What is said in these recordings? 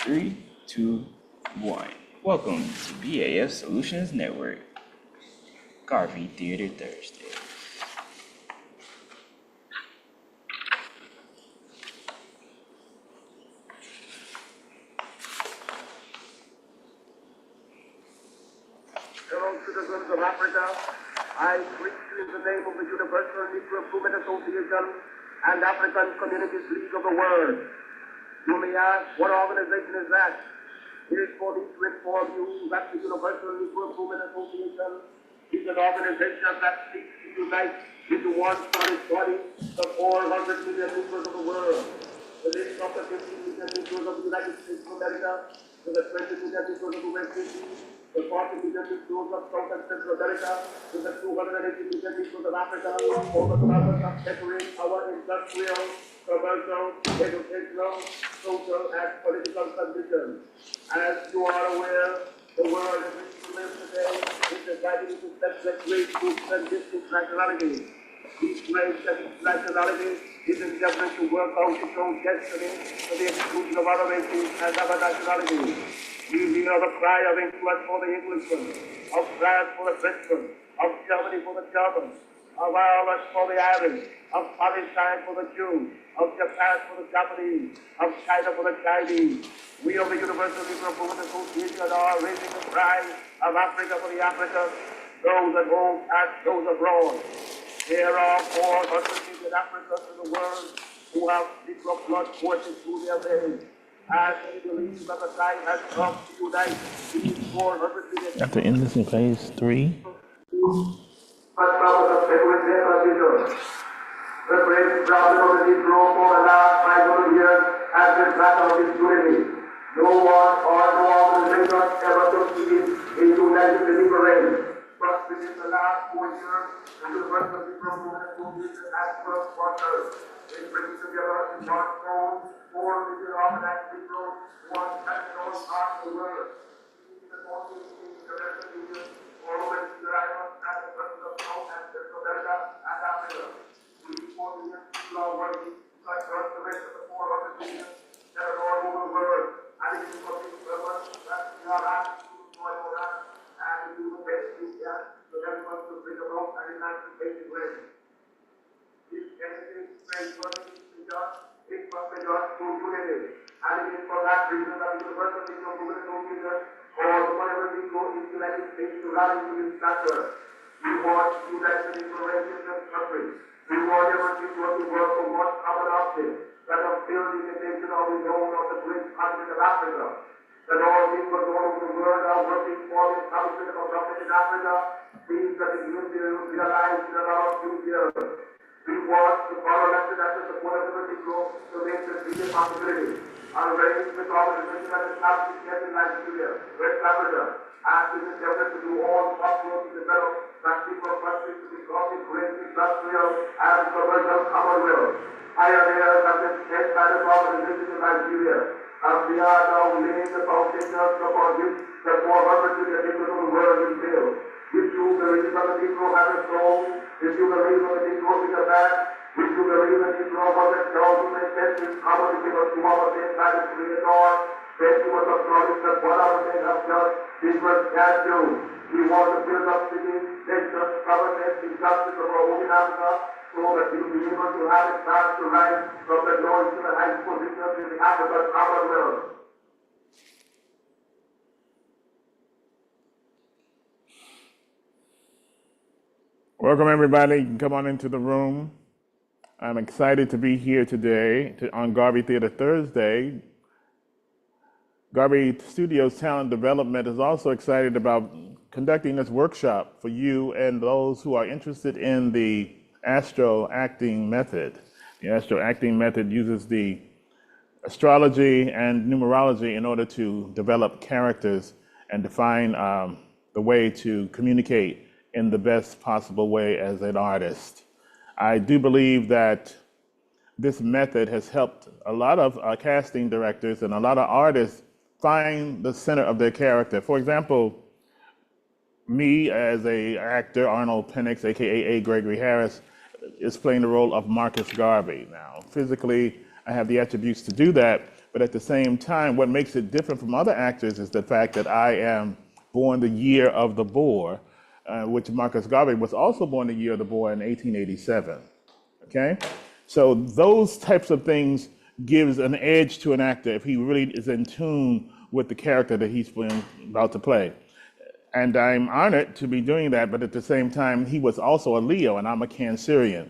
Three, two, one. Welcome to BAF Solutions Network, Garvey Theater Thursday. Fellow citizens of Africa, I greet you in the name of the Universal Negro Improvement Association and African Communities League of the World. You may ask, what organization is that? It is for me to inform you that the Universal Negro Improvement Association is an organization that seeks to unite into one solid body the 400 million Negroes of the world. The list of the 15 million Negroes of the United States of America, to the 20 million Negroes of the West Indies, the 40 million Negroes of South and Central America, to the 280 million Negroes of Africa, for the purpose of separate our industrial, commercial, educational, social, and political conditions. As you are aware, the world in which we live today is divided into separate race groups and distinct nationalities. Each race and each nationality is endeavoring to work out its own destiny to the exclusion of other races and other nationalities. We hear the cry of England for the Englishman, of France for the Frenchman, of Germany for the German, of Ireland for the Irish, of Palestine for the Jews, of Japan for the Japanese, of China for the Chinese. We of the Universal Negro Improvement Association are raising the cry of Africa for the Africans, those at home and those abroad. There are 400 million Africans in the world who have Negro blood coursing through their veins. And we believe that the time has come to unite these 400 million. After ending this in phase 3. The great problem of the Negro for the last 500 years has been that of his unity. No one or no organization ever succeeded in uniting the Negro race. But within the last 4 years, the Universal Negro Movement Association has worked wonders. It brings together in one phone 4 million organized Negroes who are scattered all parts of the world. The Northeast Union, Union, all over the islands and the rest of South and Central America and Africa. We 4 million people are working like the rest of the 400 million that are all over the world. And it is for this purpose that we are asked to join our hands and do the best we can to help us to bring about an emancipated race. If anything is working to be done, it must be done through unity. And it is for that reason that the Universal Negro Movement Association or whatever Negro in the United States to rally to this stature. We want to unite the Negro race in this country. We want every Negro to work for one common object, that of building a nation of his own of the great continent of Africa. That all Negroes all over the world are working for the establishment of a government in Africa means that the unity will be realized in another few years. We want the foreign elected and the support of the Negro to make this be a possibility. And raise the organization that is established here in Nigeria, West Africa, and this is effort to do all possible to develop that Negro country to become a great industrial and commercial commonwealth. Pioneers have been set by the organization in Nigeria, and we are now laying the foundations upon which the 400 million Negroes of the world will build. If you believe that the Negro has a soul, if you believe that the Negro is a man, if you believe that the Negro was a child who may send his common to give us to our same by the Creator, then you must acknowledge that what our men have done, Negroes can do. We want to build up cities, nations, governments, injustice of our own in Africa, so that we will be able to have a chance to rise from the lowest to the highest positions in the African Commonwealth. Welcome, everybody. You can come on into the room. I'm excited to be here today on Garvey Theater Thursday. Garvey Studios Talent Development is also excited about conducting this workshop for you and those who are interested in the astro acting method. The astro acting method uses the astrology and numerology in order to develop characters and define the way to communicate in the best possible way as an artist. I do believe that this method has helped a lot of casting directors and a lot of artists find the center of their character. For example, me as a actor, Arnold Penix, aka A. Gregory Harris, is playing the role of Marcus Garvey. Now, physically, I have the attributes to do that, But at the same time, what makes it different from other actors is the fact that I am born the year of the boar, which Marcus Garvey was also born the year of the boar in 1887. Okay? So those types of things gives an edge to an actor if he really is in tune with the character that he's about to play. And I'm honored to be doing that, but at the same time, he was also a Leo, and I'm a Cancerian.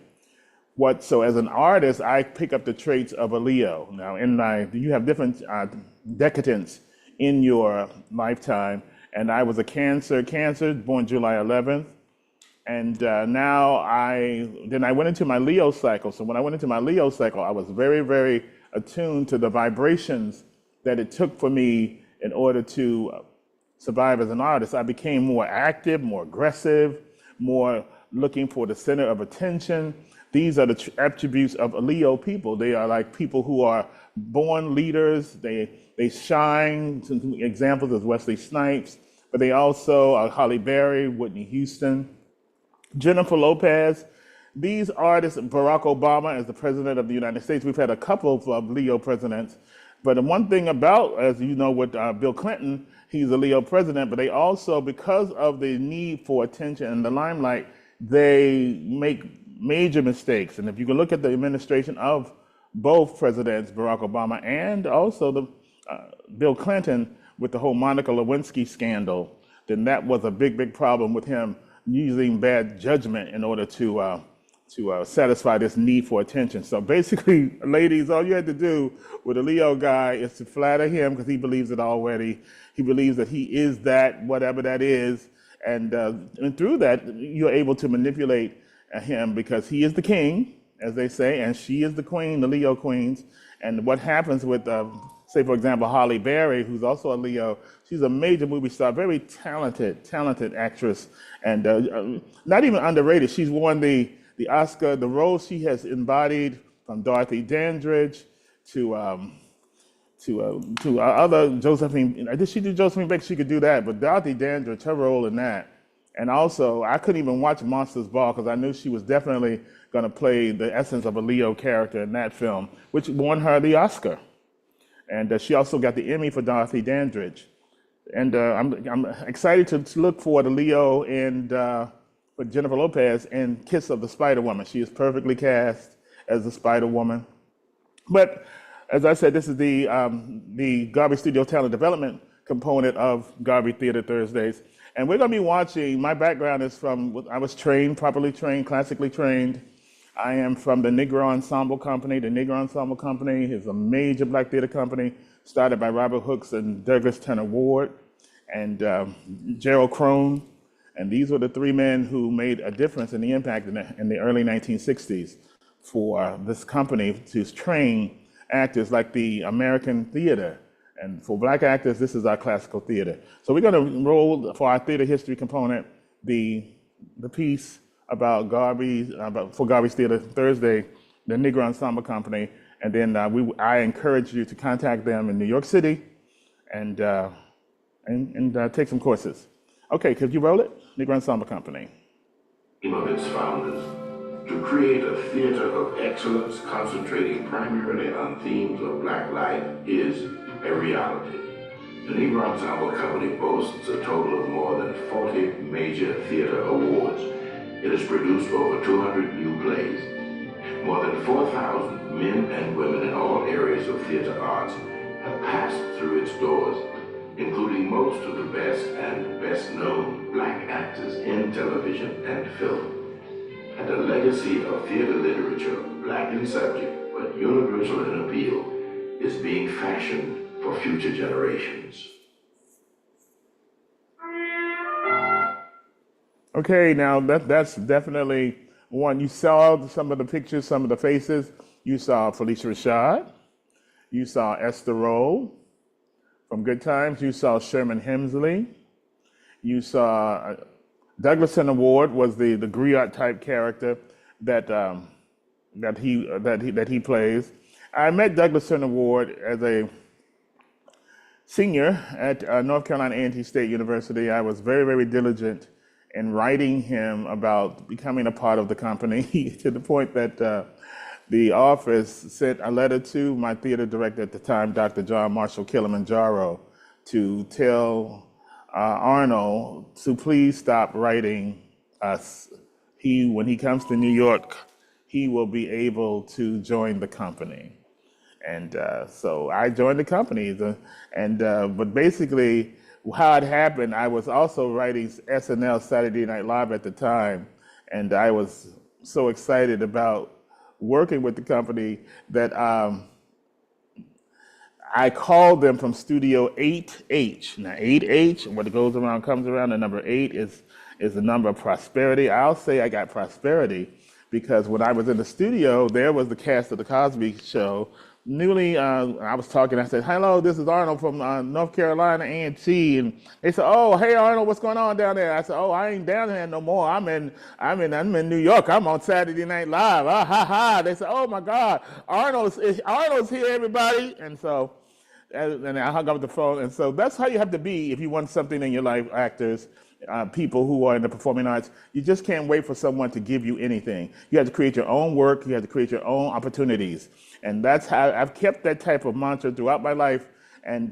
So as an artist, I pick up the traits of a Leo. Now, you have different decadents in your lifetime, and I was a Cancer, born July 11th, and then I went into my Leo cycle. So when I went into my Leo cycle, I was very, very attuned to the vibrations that it took for me in order to survive as an artist. I became more active, more aggressive, more looking for the center of attention. These are the attributes of Leo people. They are like people who are born leaders. They shine. Some examples is Wesley Snipes, but they also are Halle Berry, Whitney Houston, Jennifer Lopez. These artists, Barack Obama as the president of the United States, we've had a couple of Leo presidents. But the one thing about, as you know, with Bill Clinton, he's a Leo president, but they also, because of the need for attention and the limelight, they make major mistakes. And if you can look at the administration of both presidents, Barack Obama and also Bill Clinton, with the whole Monica Lewinsky scandal, then that was a big, big problem with him using bad judgment in order to satisfy this need for attention. So basically, ladies, all you had to do with a Leo guy is to flatter him because he believes it already. He believes that he is that, whatever that is. And through that, you're able to manipulate him because he is the king, as they say, and she is the queen, the Leo queens. And what happens with, say, for example, Halle Berry, who's also a Leo, she's a major movie star, very talented actress, and not even underrated. She's won the Oscar, the role she has embodied, from Dorothy Dandridge to other Josephine. Did she do Josephine Baker? She could do that, but Dorothy Dandridge, her role in that. And also, I couldn't even watch Monsters Ball because I knew she was definitely going to play the essence of a Leo character in that film, which won her the Oscar. And she also got the Emmy for Dorothy Dandridge. And I'm excited to look for the Leo and for Jennifer Lopez in Kiss of the Spider-Woman. She is perfectly cast as the Spider-Woman. But as I said, this is the Garvey Studio Talent Development component of Garvey Theater Thursdays. And we're going to be watching, my background is I was trained, properly trained, classically trained. I am from the Negro Ensemble Company. The Negro Ensemble Company is a major black theater company started by Robert Hooks and Douglas Turner Ward and Gerald Crone. And these were the three men who made a difference in the impact in the early 1960s for this company to train actors like the American theater. And for black actors, this is our classical theater. So we're going to roll for our theater history component the piece about for Garvey's Theater Thursday, the Negro Ensemble Company, and then I encourage you to contact them in New York City and take some courses. Okay, could you roll it? Negro Ensemble Company. Of its founders, to create a theater of excellence concentrating primarily on themes of black life is a reality. The Negro Ensemble Company boasts a total of more than 40 major theater awards. It has produced over 200 new plays. More than 4,000 men and women in all areas of theater arts have passed through its doors, including most of the best and best-known black actors in television and film. And a legacy of theater literature, black in subject, but universal in appeal, is being fashioned for future generations. Okay, now that's definitely one. You saw some of the pictures, some of the faces. You saw Felicia Rashad. You saw Esther Rolle from Good Times. You saw Sherman Hemsley. You saw Douglas Turner Ward was the griot type character that he plays. I met Douglas Turner Ward as a senior at North Carolina A&T State University. I was very, very diligent in writing him about becoming a part of the company to the point that the office sent a letter to my theater director at the time, Dr. John Marshall Kilimanjaro, to tell Arnold to please stop writing us. When he comes to New York, he will be able to join the company. And so I joined the company. But basically, how it happened, I was also writing SNL Saturday Night Live at the time, and I was so excited about working with the company that I called them from Studio 8H. Now 8H, what goes around comes around. The number 8 is the number of prosperity. I'll say I got prosperity because when I was in the studio, there was the cast of The Cosby Show. I was talking, I said, hello, this is Arnold from North Carolina A&T. And they said, oh, hey, Arnold, what's going on down there? I said, oh, I ain't down there no more. I'm in New York. I'm on Saturday Night Live. Ah, ha, ha. They said, oh, my God, Arnold's here, everybody. And so, and I hung up the phone. And so that's how you have to be if you want something in your life, actors. People who are in the performing arts, you just can't wait for someone to give you anything. You have to create your own work. You have to create your own opportunities. And that's how I've kept that type of mantra throughout my life. And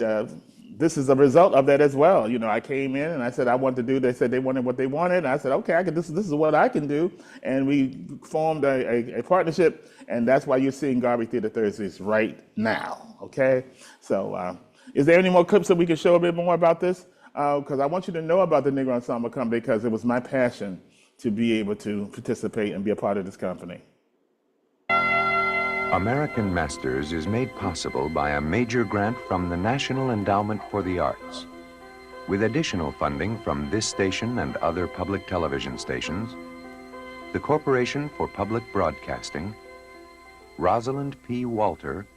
this is a result of that as well. You know, I came in and I said I wanted to do. They said they wanted what they wanted. And I said, okay, this is what I can do. And we formed a partnership. And that's why you're seeing Garvey Theater Thursdays right now. Okay. So is there any more clips that we can show a bit more about this? Because I want you to know about the Negro Ensemble Company because it was my passion to be able to participate and be a part of this company. American Masters is made possible by a major grant from the National Endowment for the Arts. With additional funding from this station and other public television stations, the Corporation for Public Broadcasting, Rosalind P. Walter,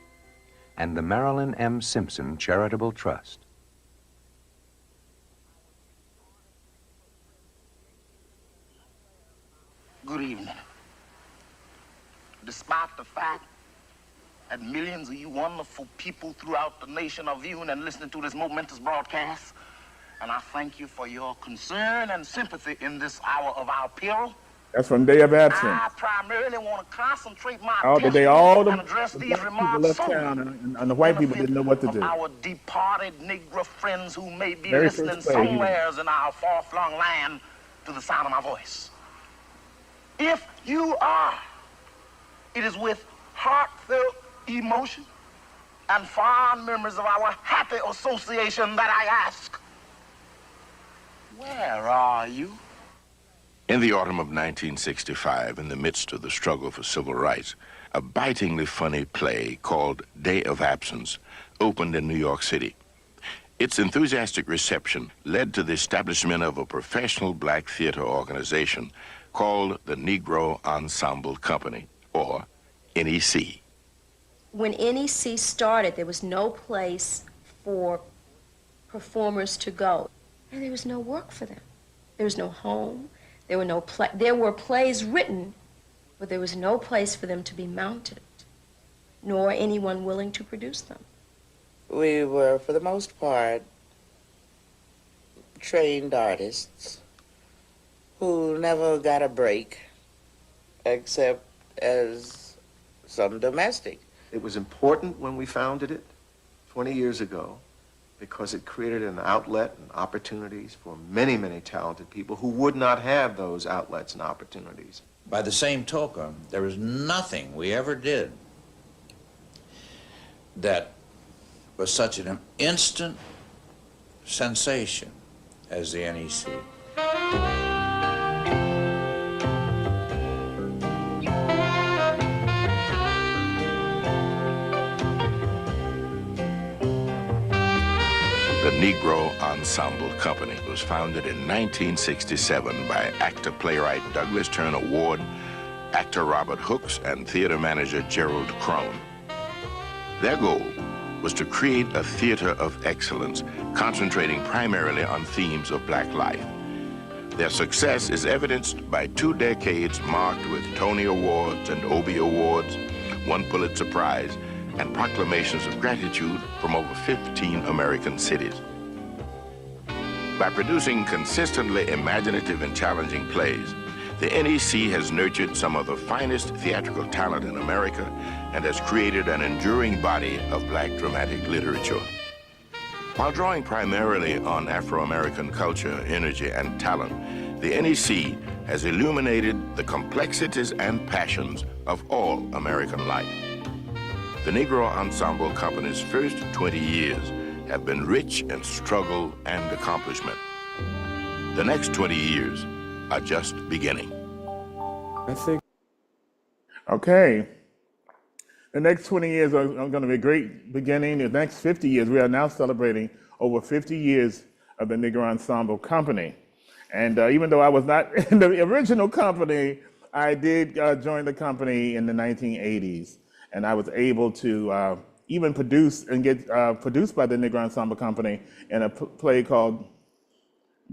and the Marilyn M. Simpson Charitable Trust. Good evening. Despite the fact that millions of you wonderful people throughout the nation are viewing and listening to this momentous broadcast, and I thank you for your concern and sympathy in this hour of our peril. That's from Day of Absence. I primarily want to concentrate my attention and address these people remarks left town and the white people didn't know what to do. Our departed Negro friends who may be Very listening somewheres in our far-flung land to the sound of my voice. If you are, it is with heartfelt emotion and fond memories of our happy association that I ask, where are you? In the autumn of 1965, in the midst of the struggle for civil rights, a bitingly funny play called Day of Absence opened in New York City. Its enthusiastic reception led to the establishment of a professional black theater organization called the Negro Ensemble Company, or NEC. When NEC started, there was no place for performers to go, and there was no work for them. There was no home. There were plays written, but there was no place for them to be mounted, nor anyone willing to produce them. We were, for the most part, trained artists who never got a break except as some domestic. It was important when we founded it 20 years ago because it created an outlet and opportunities for many, many talented people who would not have those outlets and opportunities. By the same token, there was nothing we ever did that was such an instant sensation as the NEC. The Negro Ensemble Company was founded in 1967 by actor-playwright Douglas Turner Ward, actor Robert Hooks, and theater manager Gerald Crone. Their goal was to create a theater of excellence, concentrating primarily on themes of black life. Their success is evidenced by 2 decades marked with Tony Awards and Obie Awards, 1 Pulitzer Prize, and proclamations of gratitude from over 15 American cities. By producing consistently imaginative and challenging plays, The NEC has nurtured some of the finest theatrical talent in America and has created an enduring body of black dramatic literature. While drawing primarily on Afro-American culture, energy, and talent, the NEC has illuminated the complexities and passions of all American life. The Negro Ensemble Company's first 20 years have been rich in struggle and accomplishment. The next 20 years are just beginning. Okay. The next 20 years are going to be a great beginning. The next 50 years, we are now celebrating over 50 years of the Negro Ensemble Company. And even though I was not in the original company, I did join the company in the 1980s. And I was able to even produce and get produced by the Negro Ensemble Company in a play called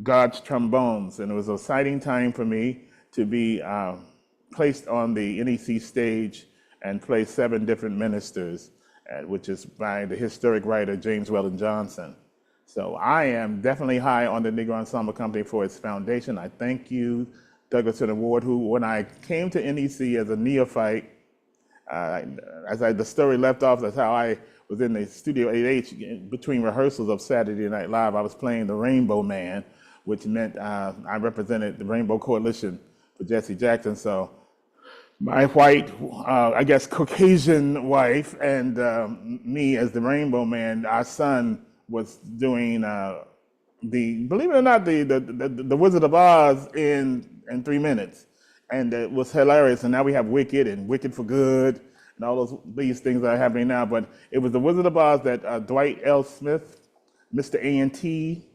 God's Trombones. And it was an exciting time for me to be placed on the NEC stage and play 7 different ministers, which is by the historic writer James Weldon Johnson. So I am definitely high on the Negro Ensemble Company for its foundation. I thank you, Douglas and Ward, who, when I came to NEC as a neophyte, the story left off, that's how I was in the Studio 8H between rehearsals of Saturday Night Live. I was playing the Rainbow Man, which meant I represented the Rainbow Coalition for Jesse Jackson. So my white, I guess Caucasian wife and me as the Rainbow Man, our son was doing believe it or not, the Wizard of Oz in 3 minutes. And it was hilarious. And now we have Wicked and Wicked for Good and all these things that are happening now. But it was the Wizard of Oz that Dwight L. Smith, Mr. A&T,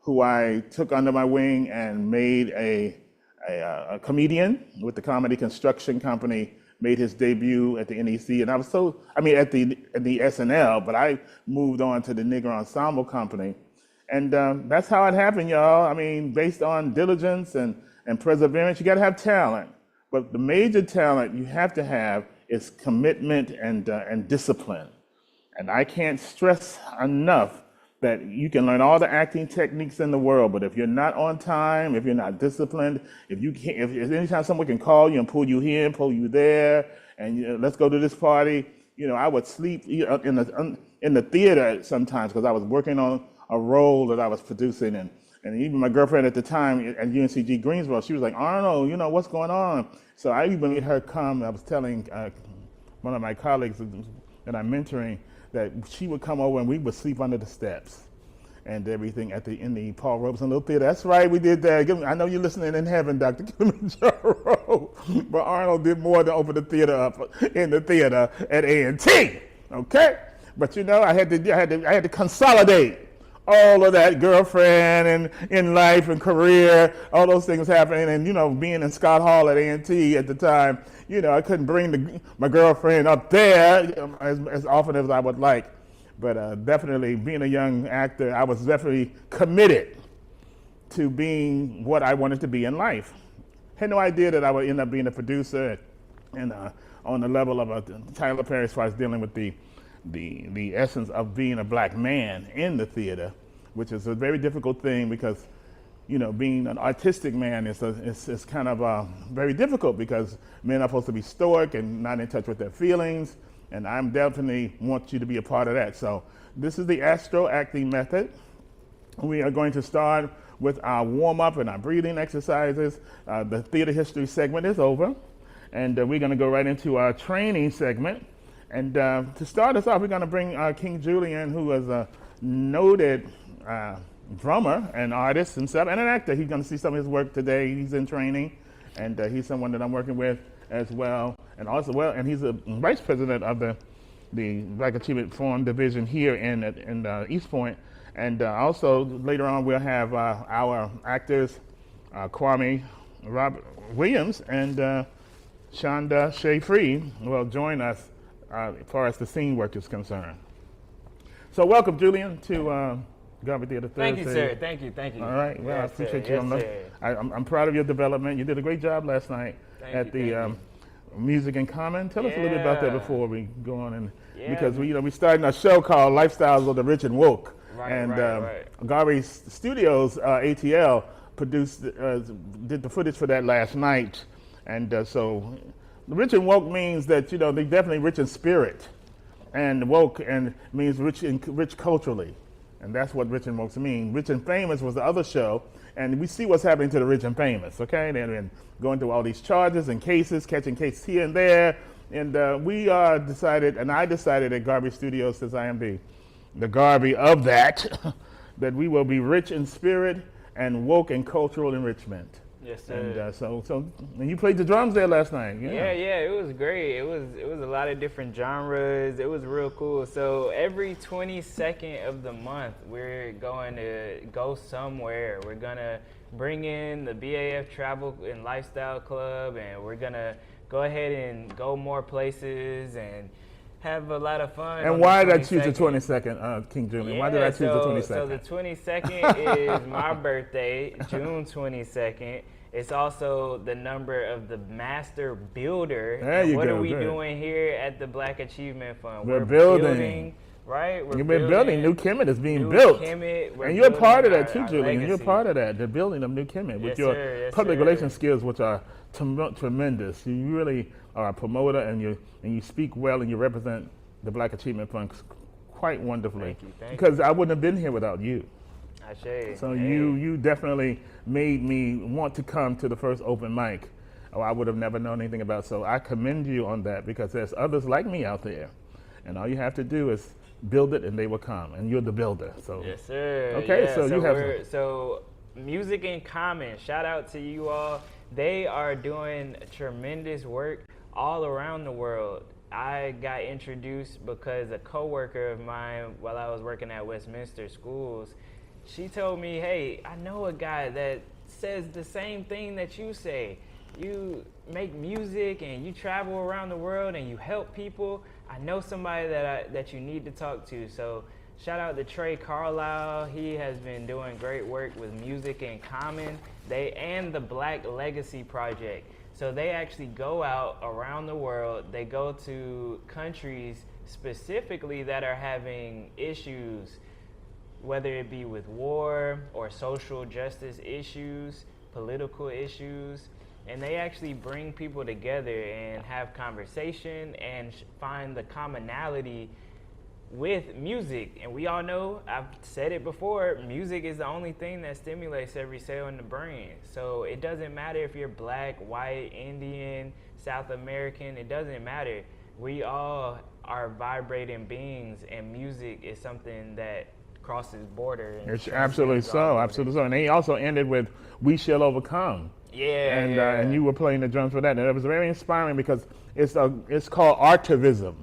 who I took under my wing and made a comedian with the Comedy Construction Company, made his debut at the NEC. And I was at the SNL, but I moved on to the Negro Ensemble Company. And that's how it happened, y'all. I mean, based on diligence and perseverance, you got to have talent. But the major talent you have to have is commitment and discipline. And I can't stress enough that you can learn all the acting techniques in the world, but if you're not on time, if you're not disciplined, if anytime someone can call you and pull you here, pull you there, and let's go to this party, I would sleep in the theater sometimes because I was working on a role that I was producing, and even my girlfriend at the time at UNCG Greensboro, she was like, Arnold, what's going on? So I even made her come. I was telling one of my colleagues that I'm mentoring that she would come over and we would sleep under the steps and everything in the Paul Robeson Little Theater. That's right, we did that. I know you're listening in heaven, Dr. Kilimanjaro. But Arnold did more than open the theater up in the theater at A&T. Okay? But I had to consolidate all of that, girlfriend and in life and career, all those things happening, and being in Scott Hall at A&T at the time, I couldn't bring my girlfriend up there as often as I would like. But definitely, being a young actor, I was definitely committed to being what I wanted to be in life. Had no idea that I would end up being a producer and on the level of Tyler Perry as far as dealing with the essence of being a black man in the theater, which is a very difficult thing because, being an artistic man is kind of very difficult because men are supposed to be stoic and not in touch with their feelings, and I definitely want you to be a part of that. So this is the Astro acting method. We are going to start with our warm-up and our breathing exercises. The theater history segment is over, and we're going to go right into our training segment. And to start us off, we're going to bring King Julian, who is a noted drummer and artist and stuff, and an actor. He's going to see some of his work today. He's in training, and he's someone that I'm working with as well. And also, and he's a vice president of the Black Achievement Forum division here in East Point. And also later on, we'll have our actors, Kwame Robert Williams and Shonda Shea Free will join us as far as the scene work is concerned. So welcome, Julian, to Garvey Theater Thursday. Thank you, sir. Thank you. All right. Well, yes, I appreciate sir. you. I'm proud of your development. You did a great job last night at the Music in Common. Tell us a little bit about that before we go on, because we started a show called Lifestyles of the Rich and Woke, right. Garvey Studios ATL produced, did the footage for that last night. And so rich and woke means that, they're definitely rich in spirit. And woke and means rich culturally. And that's what rich and woke mean. Rich and Famous was the other show. And we see what's happening to the rich and famous, okay? They've been going through all these charges and cases, catching cases here and there. And I decided at Garvey Studios, since I am the Garvey of that, that we will be rich in spirit and woke in cultural enrichment. Yes, sir. And and you played the drums there last night. Yeah, it was great. It was a lot of different genres. It was real cool. So every 22nd of the month, we're going to go somewhere. We're gonna bring in the BAF Travel and Lifestyle Club, and we're gonna go ahead and go more places and have a lot of fun. And why did I choose the 22nd, King Julian? Why did I choose the 22nd? So the 22nd is my birthday, June 22nd. It's also the number of the master builder. What are we doing here at the Black Achievement Fund? We're building. Right? You're building. New Kemet is being built. And you're part of that too, Julian. Legacy. You're part of that, the building of New Kemet with your public relations skills, which are tremendous. You really are a promoter, and you speak well, and you represent the Black Achievement Fund quite wonderfully. Thank because I wouldn't have been here without you. So hey. you definitely made me want to come to the first open mic. I would have never known anything about. So I commend you on that, because there's others like me out there, and all you have to do is build it, and they will come. And you're the builder. So yes, sir. Okay, yeah, so you have so Music in Common. Shout out to you all. They are doing tremendous work all around the world. I got introduced because a coworker of mine, while I was working at Westminster Schools, she told me, hey, I know a guy that says the same thing that you say. You make music and you travel around the world and you help people. I know somebody that you need to talk to. So shout out to Trey Carlisle. He has been doing great work with Music in Common. And the Black Legacy Project. So they actually go out around the world. They go to countries specifically that are having issues, whether it be with war or social justice issues, political issues, and they actually bring people together and have conversation and find the commonality with music. And we all know, I've said it before, music is the only thing that stimulates every cell in the brain. So it doesn't matter if you're black, white, Indian, South American, it doesn't matter. We all are vibrating beings, and music is something that crosses border. It's absolutely so, absolutely so. And they also ended with "We Shall Overcome." And you were playing the drums for that, and it was very inspiring, because it's called artivism,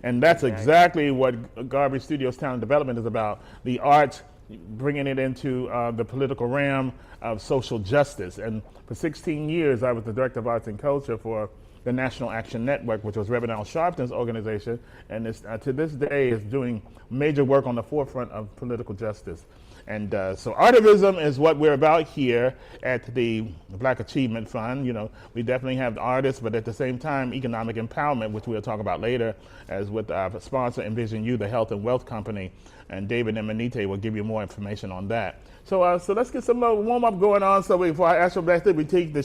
and that's exactly what Garvey Studios Talent Development is about. The arts, bringing it into the political realm of social justice. And for 16 years, I was the director of arts and culture for the National Action Network, which was Reverend Al Sharpton's organization, and to this day is doing major work on the forefront of political justice. And so artivism is what we're about here at the Black Achievement Fund. We definitely have the artists, but at the same time, economic empowerment, which we'll talk about later, as with our sponsor, Envision You, the health and wealth company, and David Emanite will give you more information on that. So let's get some warm-up going on. So before I ask you back, we take the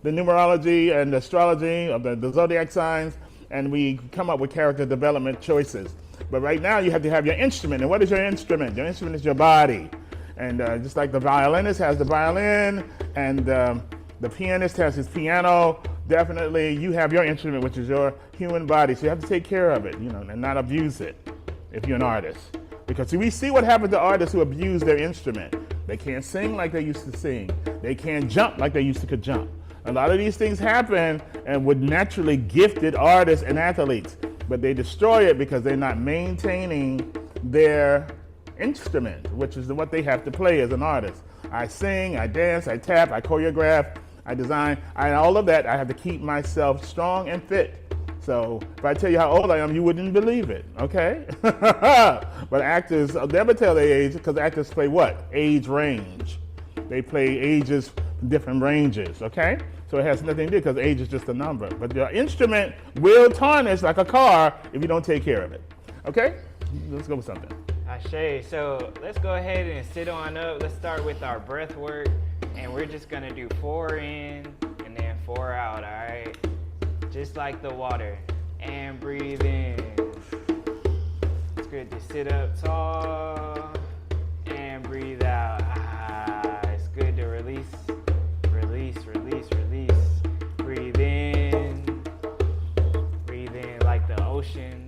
numerology and astrology of the zodiac signs, and we come up with character development choices. But right now, you have to have your instrument. And what is your instrument? Your instrument is your body. And just like the violinist has the violin, and the pianist has his piano, definitely you have your instrument, which is your human body. So you have to take care of it, and not abuse it if you're an artist. Because we see what happens to artists who abuse their instrument. They can't sing like they used to sing. They can't jump like they used to could jump. A lot of these things happen and with naturally gifted artists and athletes, but they destroy it because they're not maintaining their instrument, which is what they have to play as an artist. I sing, I dance, I tap, I choreograph, I design, all of that. I have to keep myself strong and fit. So if I tell you how old I am, you wouldn't believe it, okay? But actors never tell their age, because actors play what? Age range. They play ages, different ranges, okay? So it has nothing to do, because age is just a number. But your instrument will tarnish like a car if you don't take care of it, okay? Let's go with something. Ashe. So let's go ahead and sit on up. Let's start with our breath work. And we're just gonna do 4 in and then 4 out, all right? Just like the water. And breathe in. It's good to sit up tall and breathe out. It's good to release, release, release, release. Breathe in like the ocean,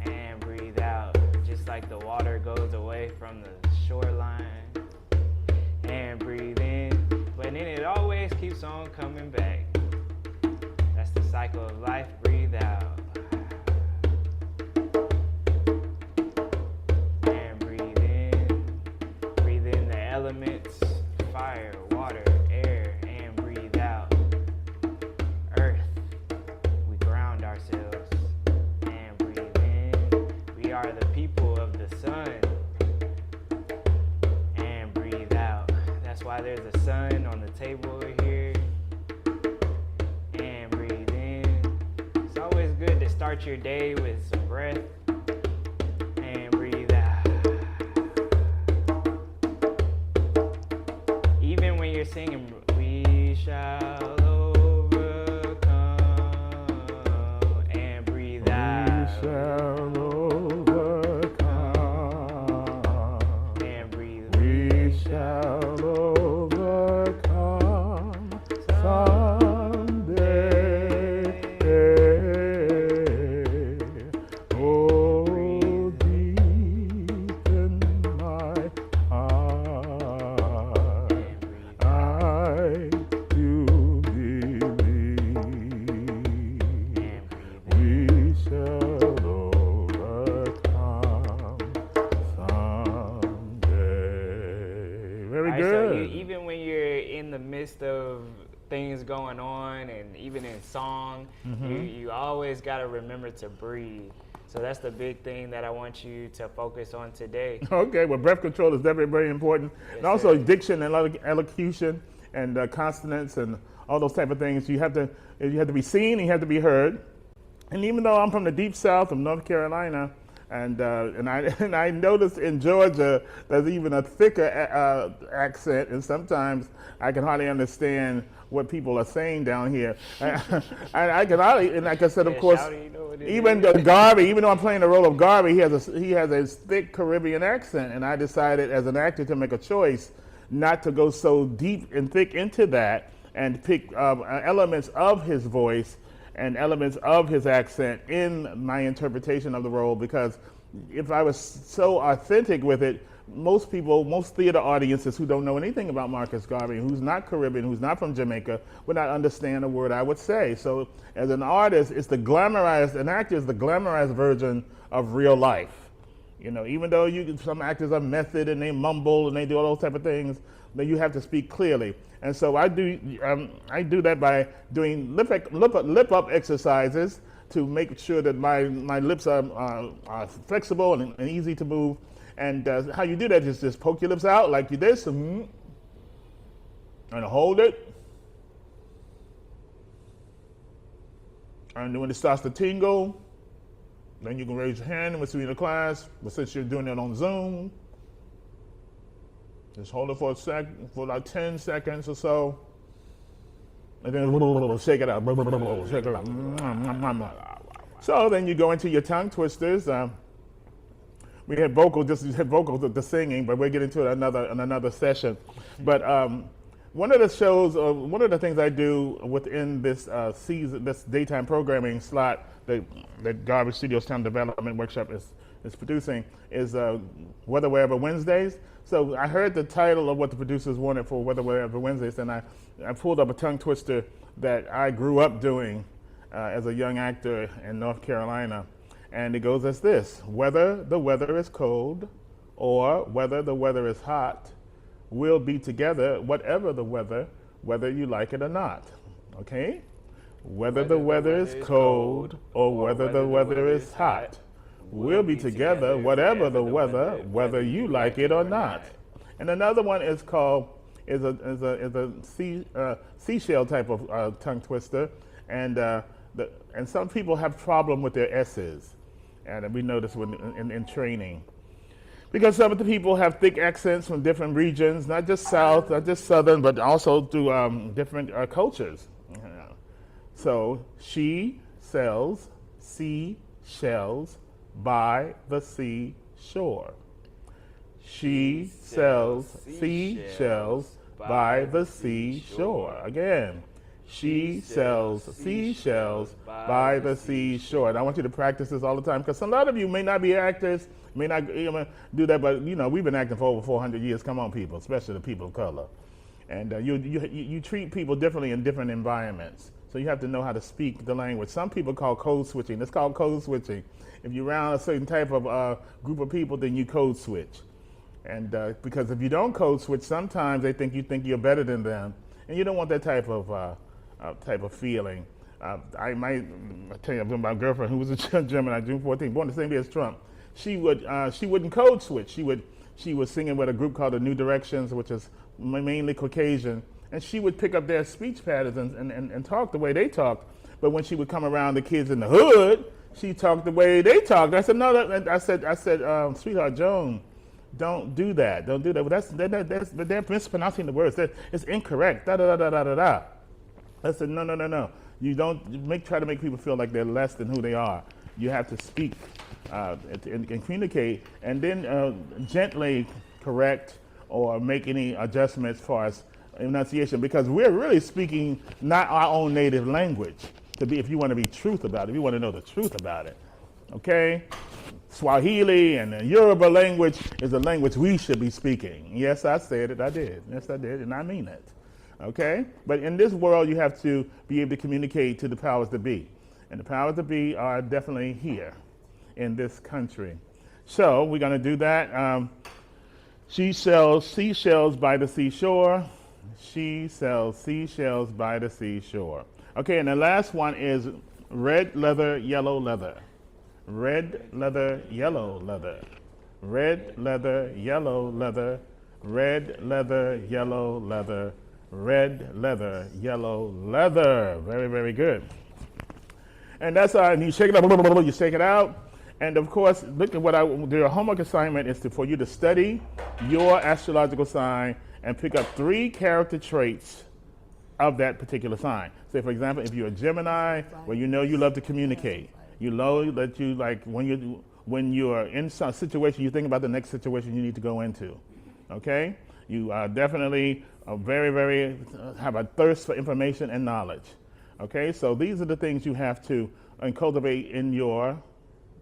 and breathe out, just like the water goes away from the shoreline. And breathe in, but then it always keeps on coming back. That's the cycle of life. Breathe out. And breathe in the elements, fire, water, air, and breathe out. Earth, we ground ourselves. And breathe in, we are the people of the sun. And breathe out. That's why there's a sun on the table here. And breathe in. It's always good to start your day with some breath. And breathe out. Even when you're singing, we shall overcome. And breathe out. We shall overcome. And breathe. We shall overcome someday. Oh, deep in my heart, I do believe we shall overcome someday. Very All right, good. so even when you're in the midst of things going on, and even in song, you always got to remember to breathe. So that's the big thing that I want you to focus on today. Okay, well, breath control is very, very important. And also diction and elocution and consonants and all those type of things. You have to be seen, and you have to be heard. And even though I'm from the deep south of North Carolina, and I notice in Georgia there's even a thicker accent, and sometimes I can hardly understand what people are saying down here. I can hardly, and like I said, of course, even Garvey, even though I'm playing the role of Garvey, he has a thick Caribbean accent, and I decided as an actor to make a choice not to go so deep and thick into that, and pick elements of his voice and elements of his accent in my interpretation of the role, because if I was so authentic with it, most theater audiences who don't know anything about Marcus Garvey, who's not Caribbean, who's not from Jamaica, would not understand a word I would say. So as an artist, an actor is the glamorized version of real life. You know, even though some actors are method and they mumble and they do all those type of things, then you have to speak clearly. And so I do that by doing lip up exercises to make sure that my lips are flexible and easy to move. And how you do that is just poke your lips out like this, and hold it. And when it starts to tingle, then you can raise your hand and we'll see you in the class. But since you're doing it on Zoom, just hold it for like 10 seconds or so. And then shake it out. Shake it out. So then you go into your tongue twisters. We had vocals, the singing, but we'll get into it another session. But one of the things I do within this season, this daytime programming slot that Garvey Studios Talent Development Workshop is producing, is Weather Wherever Wednesdays. So I heard the title of what the producers wanted for Weather Wherever Wednesdays, and I pulled up a tongue twister that I grew up doing as a young actor in North Carolina. And it goes as this: whether the weather is cold or whether the weather is hot, we'll be together whatever the weather, whether you like it or not. Okay? Whether the weather is cold or whether the weather is hot, we'll be together whatever the weather, whether you like it or not. And another one is called a seashell type of tongue twister, and some people have problem with their S's, and we notice in training. Because some of the people have thick accents from different regions, not just South, not just Southern, but also through different cultures. So she sells seashells by the seashore. She sells seashells by the seashore. Again, she sells seashells by the seashore. And I want you to practice this all the time, because a lot of you may not be actors, may not do that, but we've been acting for over 400 years. Come on, people, especially the people of color. And you treat people differently in different environments. So you have to know how to speak the language. Some people call code switching. It's called code switching. If you're around a certain type of group of people, then you code switch. And because if you don't code switch, sometimes they think you're better than them, and you don't want that type of feeling. I might tell you about my girlfriend who was a Gemini, June 14th, born the same day as Trump. She wouldn't code switch. She was singing with a group called the New Directions, which is mainly Caucasian, and she would pick up their speech patterns and talk the way they talked. But when she would come around the kids in the hood, she talked the way they talked. I said, no, I said, sweetheart Joan, don't do that. Don't do that. But they're mispronouncing the words. It's incorrect. Da da da da da da. I said, no. You don't try to make people feel like they're less than who they are. You have to speak and communicate, and then gently correct or make any adjustments as far as enunciation, because we're really speaking not our own native language. If you want to be truth about it, if you want to know the truth about it, okay? Swahili and the Yoruba language is a language we should be speaking. Yes, I said it. I did. Yes, I did, and I mean it. Okay? But in this world, you have to be able to communicate to the powers that be. And the powers that be are definitely here in this country. So we're going to do that. She sells seashells by the seashore. She sells seashells by the seashore. Okay, and the last one is red leather, yellow leather. Red leather, yellow leather. Red leather, yellow leather. Red leather, yellow leather. Red leather, yellow leather. Very, very good. And that's and you shake it up, you shake it out. And of course, look at their homework assignment is for you to study your astrological sign and pick up 3 character traits of that particular sign. Say, for example, if you're a Gemini, well, you love to communicate. You know that you like when you're in some situation, you think about the next situation you need to go into. Okay? You definitely very, very have a thirst for information and knowledge. Okay? So these are the things you have to cultivate in your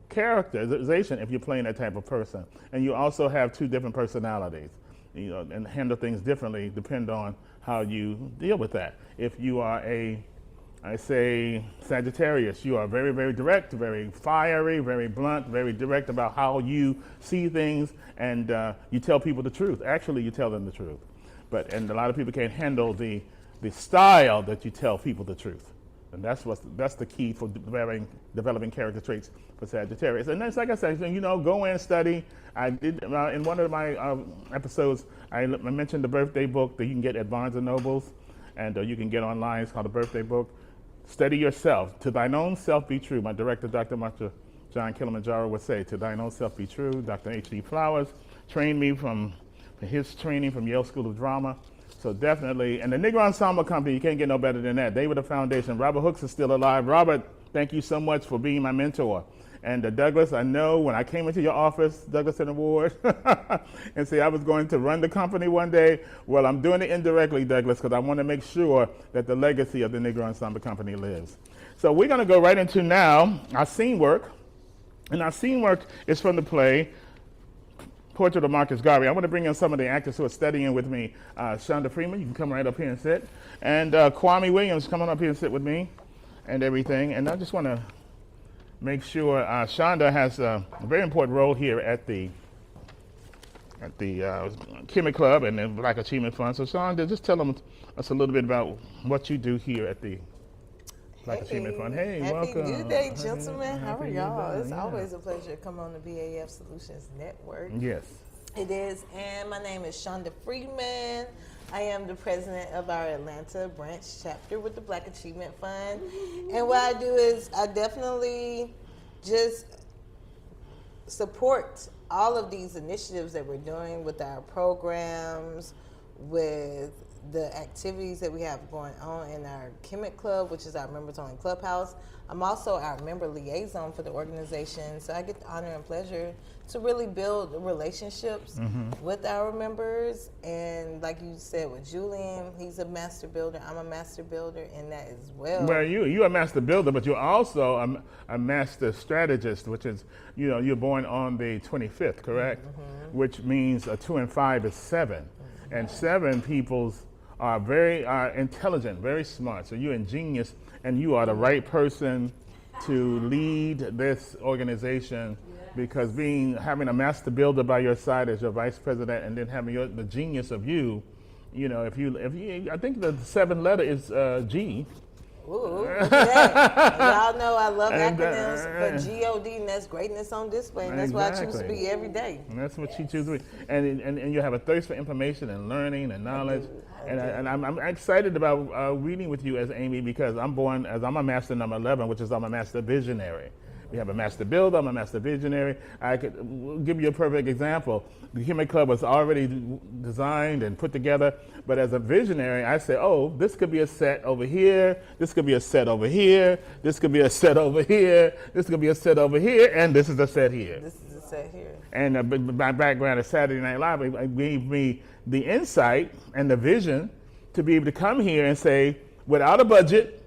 characterization if you're playing that type of person. And you also have 2 different personalities, and handle things differently depending on how you deal with that. If you are I say Sagittarius, you are very, very direct, very fiery, very blunt, very direct about how you see things, and you tell people the truth. Actually, you tell them the truth. And a lot of people can't handle the style that you tell people the truth. And that's the key for developing character traits for Sagittarius. And that's like I said, go in and study. I did in one of my episodes, I mentioned the birthday book that you can get at Barnes & Nobles, and you can get online. It's called The Birthday Book. Study yourself. To thine own self be true. My director, Dr. Martha John Kilimanjaro, would say, to thine own self be true. Dr. H.D. Flowers trained me from his training from Yale School of Drama. So definitely, and the Negro Ensemble Company, you can't get no better than that. They were the foundation. Robert Hooks is still alive. Robert, thank you so much for being my mentor. And Douglas, I know when I came into your office, Douglas and Ward, and say I was going to run the company one day, well, I'm doing it indirectly, Douglas, because I want to make sure that the legacy of the Negro Ensemble Company lives. So we're going to go right into now our scene work. And our scene work is from the play Portrait of Marcus Garvey. I want to bring in some of the actors who are studying with me. Shonda Freeman, you can come right up here and sit. And Kwame Williams, come on up here and sit with me and everything. And I just want to make sure Shonda has a very important role here at the Kimmy Club and the Black Achievement Fund. So Shonda, just tell us a little bit about what you do here at the Black Achievement Fund. Hey, welcome. Happy New Day, gentlemen. How are y'all? It's always a pleasure to come on the BAF Solutions Network. Yes. It is, and my name is Shonda Freeman. I am the president of our Atlanta branch chapter with the Black Achievement Fund. And what I do is I definitely just support all of these initiatives that we're doing with our programs, with the activities that we have going on in our Kemet Club, which is our members only clubhouse. I'm also our member liaison for the organization, so I get the honor and pleasure to really build relationships with our members. And like you said with Julian, he's a master builder. I'm a master builder in that as well. Well, you're a master builder, but you're also a master strategist, which is, you're born on the 25th, correct? Which means 2 and 5 is 7. And 7 peoples are very intelligent, very smart. So you're ingenious, and you are the right person to lead this organization, because having a master builder by your side as your vice president, and then having the genius of you, if you, I think the 7th letter is G. Ooh, look at that. Y'all know I love acronyms, but G-O-D, and that's greatness on display, and that's what I choose to be every day. And that's what she chooses to be. And you have a thirst for information and learning and knowledge. And I'm excited about reading with you as Amy, because I'm a master number 11, which is I'm a master visionary. We have a master builder, I'm a master visionary. I could give you a perfect example. The Kemet Club was already designed and put together, but as a visionary, I say, oh, this could be a set over here, this could be a set over here, this could be a set over here, this could be a set over here, and this is a set here. This is a set here. And my background is Saturday Night Live. It gave me the insight and the vision to be able to come here and say, without a budget,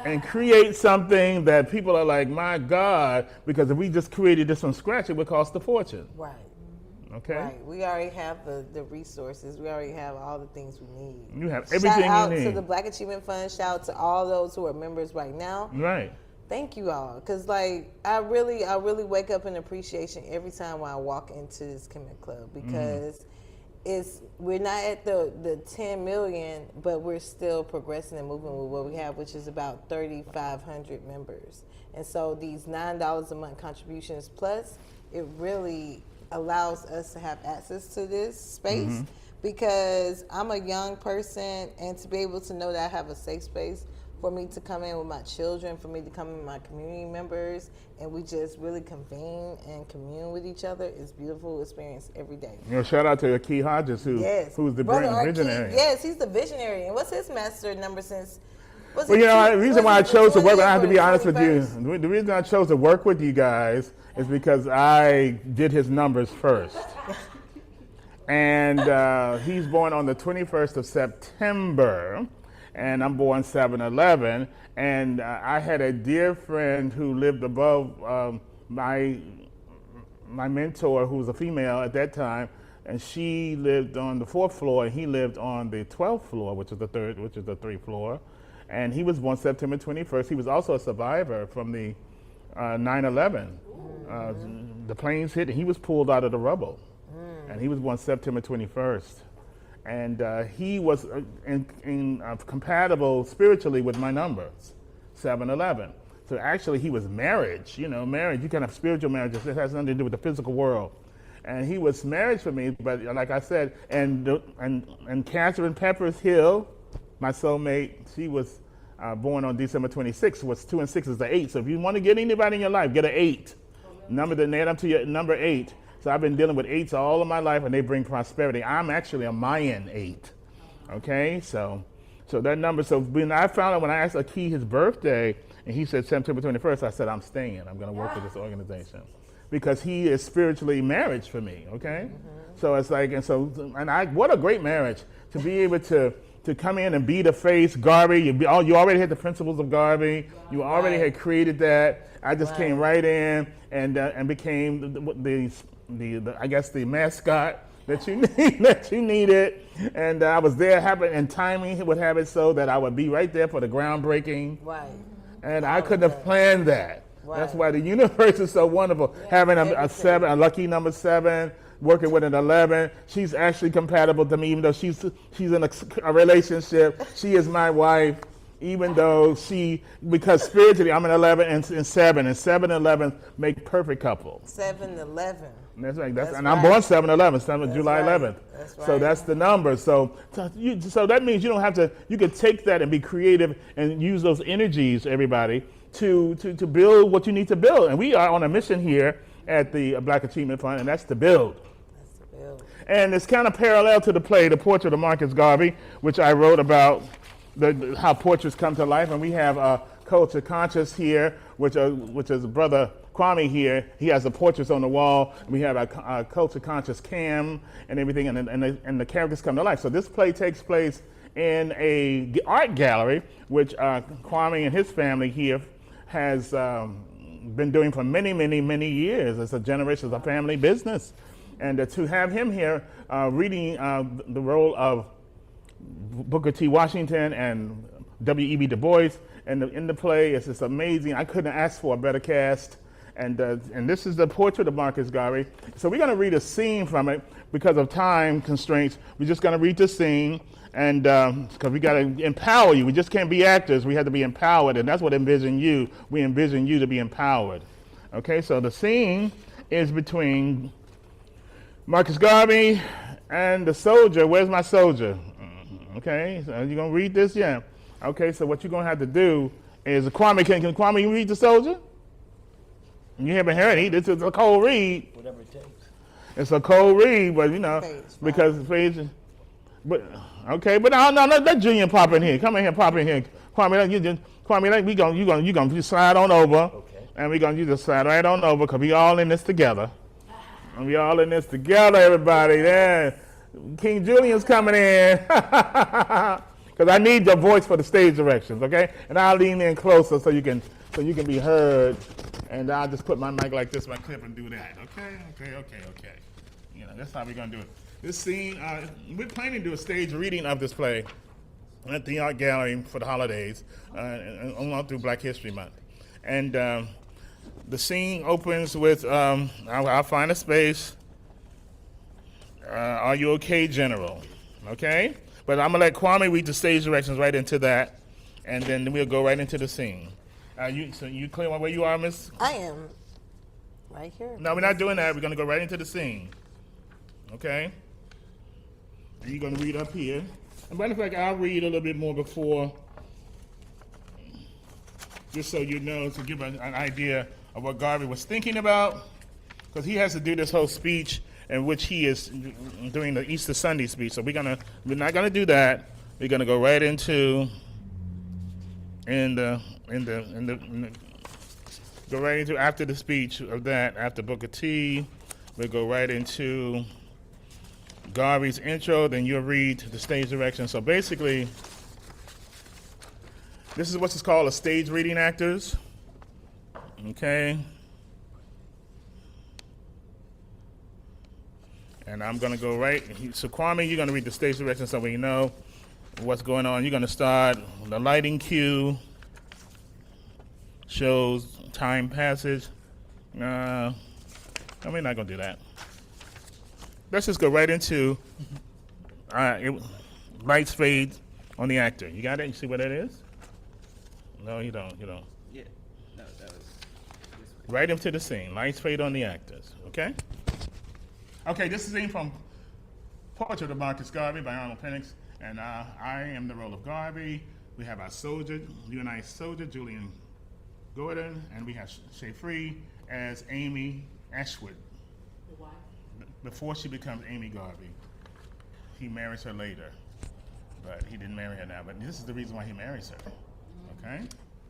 and create something that people are like, my God, because if we just created this from scratch, it would cost a fortune. Right. Okay? Right. We already have the resources. We already have all the things we need. You have everything you need. Shout out to the Black Achievement Fund. Shout out to all those who are members right now. Right. Thank you all. Because, I really wake up in appreciation every time when I walk into this Kemet Club, because we're not at the 10 million, but we're still progressing and moving with what we have, which is about 3,500 members. And so these $9 a month contributions plus, it really allows us to have access to this space, because I'm a young person, and to be able to know that I have a safe space for me to come in with my children, for me to come in with my community members, and we just really convene and commune with each other is a beautiful experience every day. Shout out to Akey Hodges, who's the brand visionary. Yes, he's the visionary. And what's his master number since? Well, the reason why I chose to work, I have to be honest with you, the reason I chose to work with you guys is because I did his numbers first. And he's born on the 21st of September. And I'm born 7/11, and I had a dear friend who lived above my mentor, who was a female at that time, and she lived on the 4th floor, and he lived on the 12th floor, which is the 3rd floor, and he was born September 21st. He was also a survivor from the 9/11. The planes hit, and he was pulled out of the rubble, and he was born September 21st. And he was compatible spiritually with my numbers, 7/11. So actually he was marriage, marriage, you can have spiritual marriages, it has nothing to do with the physical world. And he was marriage for me, but like I said, and Catherine Peppers Hill, my soulmate, she was born on December 26th, was 2 and 6 is the 8. So if you want to get anybody in your life, get an 8. Number to add up to your number 8. So I've been dealing with 8s all of my life, and they bring prosperity. I'm actually a Mayan 8, okay? So that number, so when I found out, when I asked Akey his birthday, and he said September 21st, I said, I'm staying. I'm going to work with this organization. Because he is spiritually marriage for me, okay? So it's like, what a great marriage, to be able to come in and be the face. Garvey, you already had the principles of Garvey. You already had created that. I just came right in and became the mascot that you needed, and I was there. And timing would have it so that I would be right there for the groundbreaking. Right. And I couldn't have planned that. Right. That's why the universe is so wonderful. Yeah, having a 7, a lucky number 7, working with an 11. She's actually compatible to me, even though she's in a relationship. She is my wife. Even though because spiritually I'm an 11 and 7, and 7 and 11 make perfect couple. 7/11. That's right. And I'm born 7/11, July 11th. That's right. So that's the number. So that means you don't have to. You can take that and be creative and use those energies, everybody, to build what you need to build. And we are on a mission here at the Black Achievement Fund, and that's to build. That's the build. And it's kind of parallel to the play, The Portrait of Marcus Garvey, which I wrote about how portraits come to life. And we have Culture Conscious here, which is Brother Kwame here. He has the portraits on the wall. We have a Culture Conscious cam and everything, and the characters come to life. So this play takes place in a art gallery, which Kwame and his family here has been doing for many, many, many years. It's a generations of family business. And to have him here reading the role of Booker T. Washington and W.E.B. Du Bois in the play, it's just amazing. I couldn't ask for a better cast. And this is the portrait of Marcus Garvey. So we're going to read a scene from it because of time constraints. We're just going to read the scene. And because we got to empower you. We just can't be actors. We have to be empowered. And that's what envision you. We envision you to be empowered. Okay, so the scene is between Marcus Garvey and the soldier. Where's my soldier? Okay, so you're going to read this? Yeah. Okay, so what you're going to have to do is, Kwame, can Kwame read the soldier? You haven't heard it. This is a cold read. Whatever it takes. It's a cold read, but because but okay, but no, let Junior pop in here. Come in here, pop in here. Kwame, you gonna slide on over, okay. And you just slide right on over because we all in this together. And we all in this together, everybody. There, King Julian's coming in because I need your voice for the stage directions, okay? And I'll lean in closer so you can be heard. And I'll just put my mic like this, my clip, and do that. Okay. You know, that's how we're gonna do it. This scene, we're planning to do a stage reading of this play at the Art Gallery for the holidays, on through Black History Month. And the scene opens with, I'll find a space. Are you okay, General? Okay? But I'm gonna let Kwame read the stage directions right into that, and then we'll go right into the scene. So you clear on where you are, Miss? I am right here. No, we're not doing that. We're gonna go right into the scene. Okay? And you're gonna read up here. And matter of fact, I'll read a little bit more before, just so you know, to give an idea of what Garvey was thinking about, because he has to do this whole speech in which he is doing the Easter Sunday speech. So we're not gonna do that. We're gonna go right into go right into after the speech of that, after Booker T, we'll go right into Garvey's intro, then you'll read the stage direction. So basically, this is what's called a stage reading actors. Okay. And I'm gonna go right, so Kwame, you're gonna read the stage direction so we know what's going on. You're gonna start the lighting cue, shows time passage. No, we're not gonna do that. Let's just go right into lights fade on the actor. You got it? You see what that is? No, you don't. Yeah. No, that was right into the scene. Lights fade on the actors. Okay? Okay, this is from Portrait of Marcus Garvey by Arnold Penix. And I am the role of Garvey. We have our soldier, UNI soldier, Julian Gordon, and we have Shay Free as Amy Ashwood. The wife? Before she becomes Amy Garvey. He marries her later, but he didn't marry her now. But this is the reason why he marries her. Okay?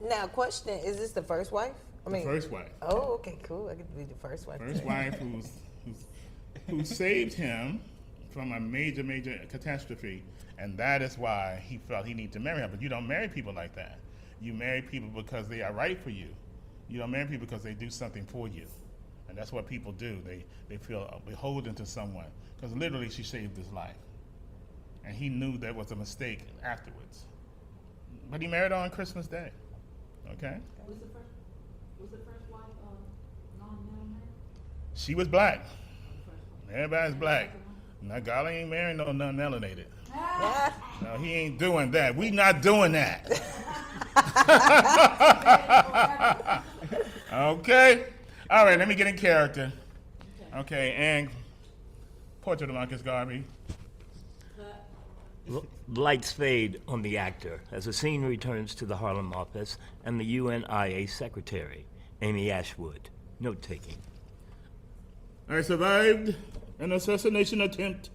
Now, question: is this the first wife? The first wife. Oh, okay, cool. I get to be the first wife. First wife who saved him from a major catastrophe, and that is why he felt he needed to marry her. But you don't marry people like that. You marry people because they are right for you. You don't marry people because they do something for you. And that's what people do. They feel beholden to someone. Because literally she saved his life. And he knew that was a mistake afterwards. But he married her on Christmas Day. Okay? Was the first wife non-married? She was black. Everybody's black. Now, God ain't marrying no non-melanated. No, he ain't doing that. We not doing that. Okay? All right, let me get in character. Okay, and Portrait of Marcus Garvey. Lights fade on the actor as the scene returns to the Harlem office and the UNIA secretary, Amy Ashwood, note-taking. I survived an assassination attempt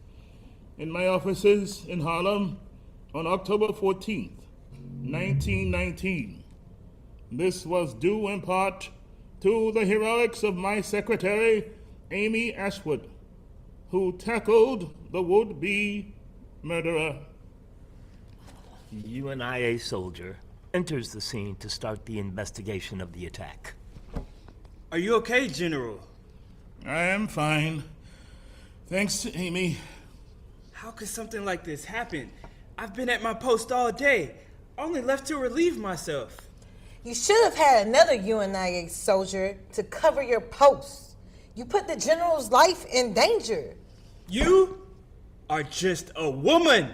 in my offices in Harlem on October 14th, 1919. This was due in part to the heroics of my secretary, Amy Ashwood, who tackled the would-be murderer. UNIA soldier enters the scene to start the investigation of the attack. Are you okay, General? I am fine. Thanks to Amy. How could something like this happen? I've been at my post all day. Only left to relieve myself. You should have had another UNIA soldier to cover your post. You put the general's life in danger. You are just a woman.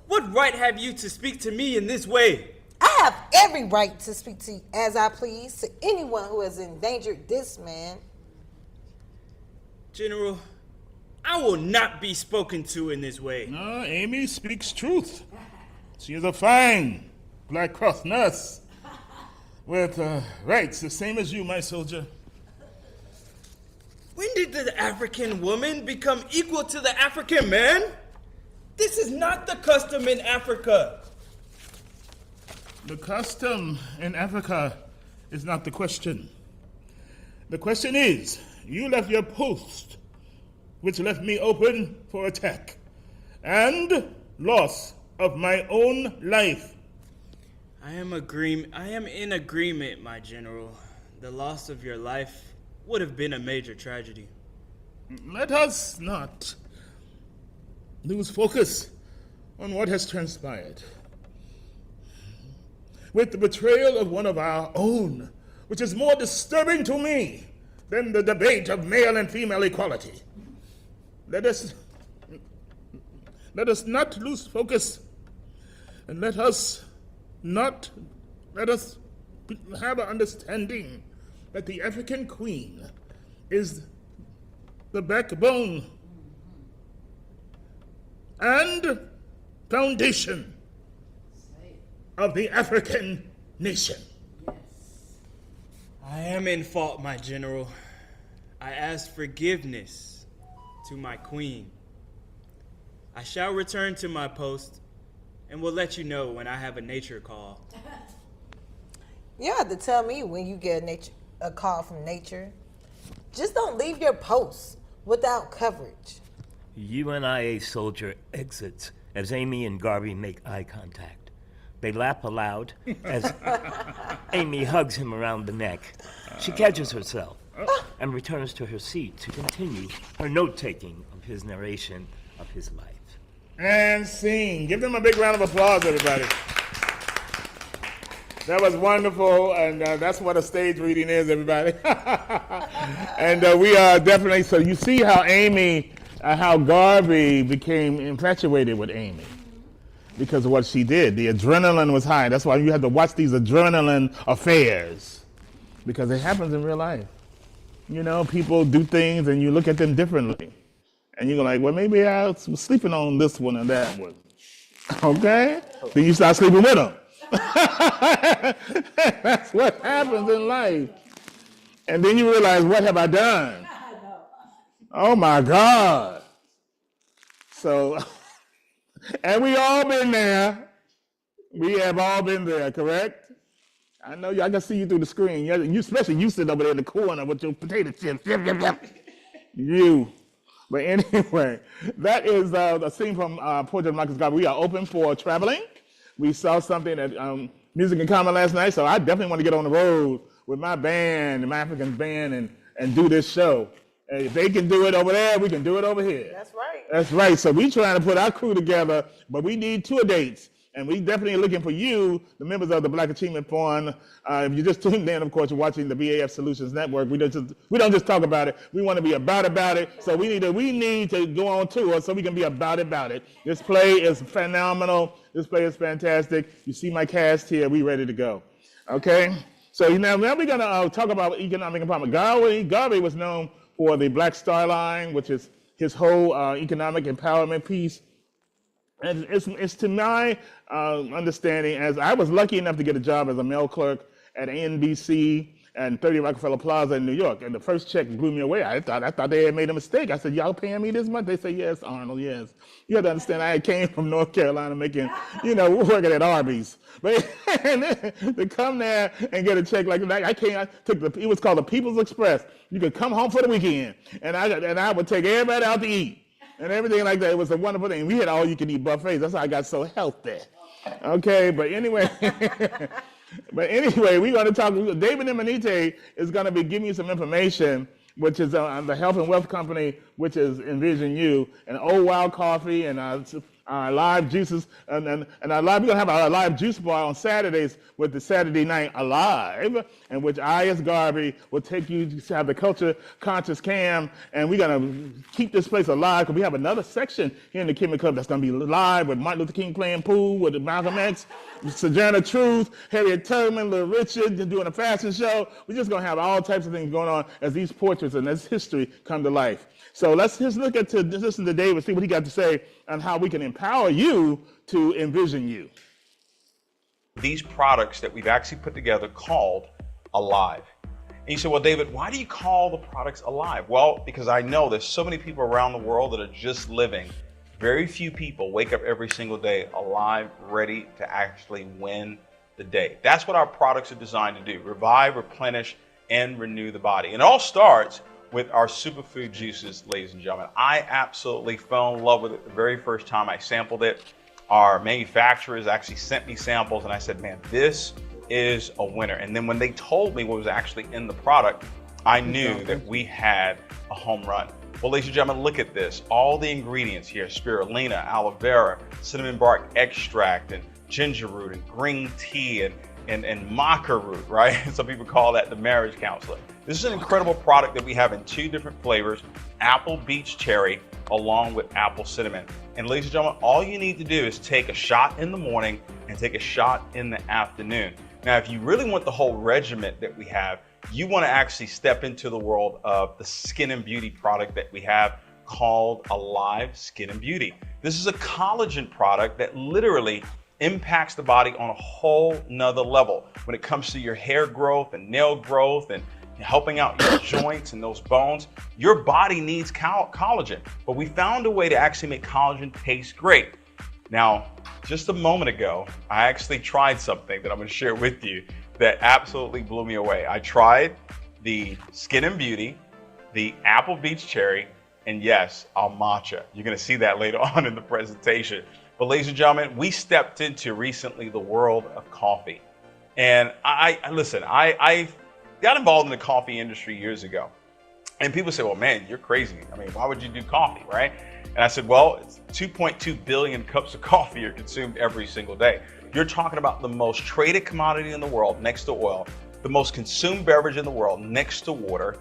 What right have you to speak to me in this way? I have every right to speak to you as I please to anyone who has endangered this man. General, I will not be spoken to in this way. No, Amy speaks truth. She is a fine Black Cross nurse with rights the same as you, my soldier. When did the African woman become equal to the African man? This is not the custom in Africa. The custom in Africa is not the question. The question is, you left your post, which left me open for attack, and loss of my own life. I am in agreement, my general. The loss of your life would have been a major tragedy. Let us not lose focus on what has transpired. With the betrayal of one of our own, which is more disturbing to me than the debate of male and female equality. Let us not lose focus, and let us have an understanding that the African queen is the backbone and foundation of the African nation. I am in fault, my general. I ask forgiveness to my queen. I shall return to my post and will let you know when I have a nature call. You have to tell me when you get a call from nature. Just don't leave your post without coverage. UNIA soldier exits as Amy and Garvey make eye contact. They laugh aloud as Amy hugs him around the neck. She catches herself and returns to her seat to continue her note-taking of his narration of his life. And scene. Give them a big round of applause, everybody. That was wonderful, and that's what a stage reading is, everybody. And we are definitely, so you see how how Garvey became infatuated with Amy because of what she did. The adrenaline was high. That's why you have to watch these adrenaline affairs, because it happens in real life. You know, people do things and you look at them differently. And you're like, well, maybe I was sleeping on this one and that one. Okay? Then you start sleeping with them. That's what happens in life. And then you realize, what have I done? Oh my God. So, and we all been there. We have all been there, correct? I know I can see you through the screen. You especially you sit over there in the corner with your potato chips. You. But anyway, that is a scene from Portrait of Marcus Garvey. We are open for traveling. We saw something at Music in Common last night, so I definitely want to get on the road with my band, my African band, and do this show. And if they can do it over there, we can do it over here. That's right. That's right. So we trying to put our crew together, but we need tour dates. And we definitely are looking for you, the members of the Black Achievement Fund. If you just tuned in, of course, you're watching the BAF Solutions Network. We don't just talk about it. We want to be about it. So we need to go on tour so we can be about it. This play is phenomenal. This play is fantastic. You see my cast here. We ready to go. Okay. So now we're gonna talk about economic empowerment. Garvey was known for the Black Star Line, which is his whole economic empowerment piece. And it's to my understanding, as I was lucky enough to get a job as a mail clerk at NBC, and 30 Rockefeller Plaza in New York. And the first check blew me away. I thought they had made a mistake. I said, y'all paying me this much? They said, yes, Arnold, yes. You have to understand, I came from North Carolina making, working at Arby's. But to come there and get a check like that, I took it was called the People's Express. You could come home for the weekend, and I would take everybody out to eat and everything like that. It was a wonderful thing. We had all you can eat buffets. That's how I got so healthy. Okay, but anyway, we're going to talk. David Emanite is going to be giving you some information, which is on the health and wealth company, which is Envision You, and Old Wild Coffee, and our live juices, and our live. We're going to have our live juice bar on Saturdays with the Saturday Night Alive, in which I, as Garvey, will take you to have the Culture Conscious Cam, and we're going to keep this place alive because we have another section here in the Kimmy Club that's going to be live with Martin Luther King playing pool, with Malcolm X, Sojourner Truth, Harriet Tubman, Little Richard doing a fashion show. We're just going to have all types of things going on as these portraits and this history come to life. So let's just listen to David, see what he got to say on how we can empower you to envision you. These products that we've actually put together called Alive. And you say, well, David, why do you call the products Alive? Well, because I know there's so many people around the world that are just living. Very few people wake up every single day alive, ready to actually win the day. That's what our products are designed to do: revive, replenish, and renew the body. And it all starts with our superfood juices, ladies and gentlemen. I absolutely fell in love with it the very first time I sampled it. Our manufacturers actually sent me samples, and I said, man, this is a winner. And then when they told me what was actually in the product, I knew that we had a home run. Well, ladies and gentlemen, look at this. All the ingredients here: spirulina, aloe vera, cinnamon bark extract, and ginger root, and green tea, and maca root, right? Some people call that the marriage counselor. This is an incredible product that we have in 2 different flavors: apple beach cherry along with apple cinnamon. And ladies and gentlemen, all you need to do is take a shot in the morning and take a shot in the afternoon. Now, if you really want the whole regimen that we have, you want to actually step into the world of the skin and beauty product that we have called Alive Skin and Beauty. This is a collagen product that literally impacts the body on a whole nother level when it comes to your hair growth and nail growth and helping out your joints and those bones. Your body needs collagen, but we found a way to actually make collagen taste great. Now, just a moment ago, I actually tried something that I'm going to share with you that absolutely blew me away. I tried the Skin and Beauty, the Apple Beach Cherry, and yes, our matcha. You're going to see that later on in the presentation. But ladies and gentlemen, we stepped into recently the world of coffee. And I got involved in the coffee industry years ago. And people say, well, man, you're crazy. I mean, why would you do coffee, right? And I said, well, it's 2.2 billion cups of coffee are consumed every single day. You're talking about the most traded commodity in the world next to oil, the most consumed beverage in the world next to water.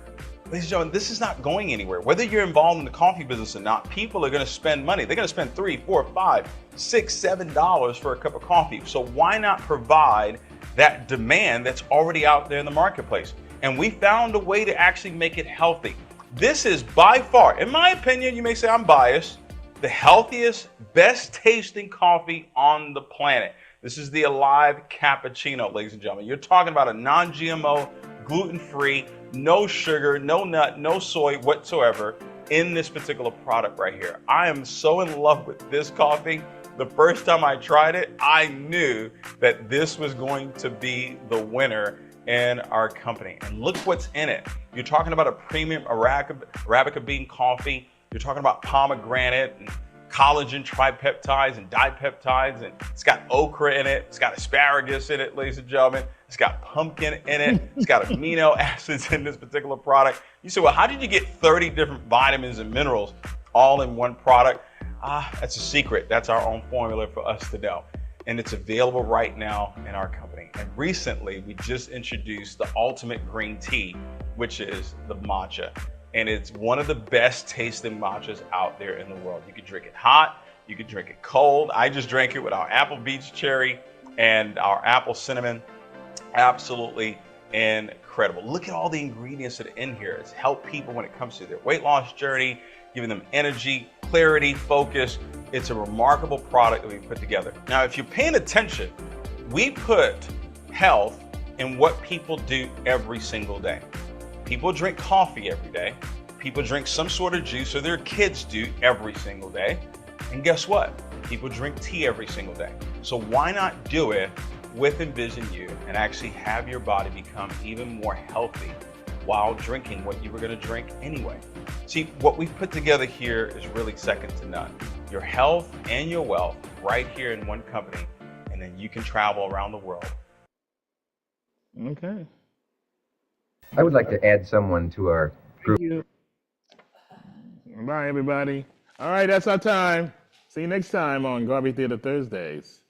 Ladies and gentlemen, this is not going anywhere. Whether you're involved in the coffee business or not, people are going to spend money. They're going to spend $3, $4, $5, $6, $7 for a cup of coffee. So why not provide that demand that's already out there in the marketplace? And we found a way to actually make it healthy. This is by far, in my opinion, you may say I'm biased, the healthiest, best tasting coffee on the planet. This is the Alive Cappuccino, ladies and gentlemen. You're talking about a non-GMO, gluten-free, no sugar, no nut, no soy whatsoever in this particular product right here. I am so in love with this coffee. The first time I tried it, I knew that this was going to be the winner in our company. And look what's in it. You're talking about a premium Arabica bean coffee. You're talking about pomegranate and collagen tripeptides and dipeptides, and it's got okra in it. It's got asparagus in it, ladies and gentlemen. It's got pumpkin in it. It's got amino acids in this particular product. You say, well, how did you get 30 different vitamins and minerals all in one product? That's a secret. That's our own formula for us to know. And it's available right now in our company. And recently, we just introduced the ultimate green tea, which is the matcha. And it's one of the best tasting matchas out there in the world. You can drink it hot, you can drink it cold. I just drank it with our apple beach cherry and our apple cinnamon. Absolutely incredible. Look at all the ingredients that are in here. It's helped people when it comes to their weight loss journey, giving them energy, clarity, focus. It's a remarkable product that we put together. Now, if you're paying attention, we put health in what people do every single day. People drink coffee every day. People drink some sort of juice, or their kids do every single day. And guess what? People drink tea every single day. So why not do it with Envision You and actually have your body become even more healthy while drinking what you were going to drink anyway? See, what we've put together here is really second to none. Your health and your wealth right here in one company, and then you can travel around the world. Okay. I would like to add someone to our group. Thank you. Bye, everybody. All right, that's our time. See you next time on Garvey Theater Thursdays.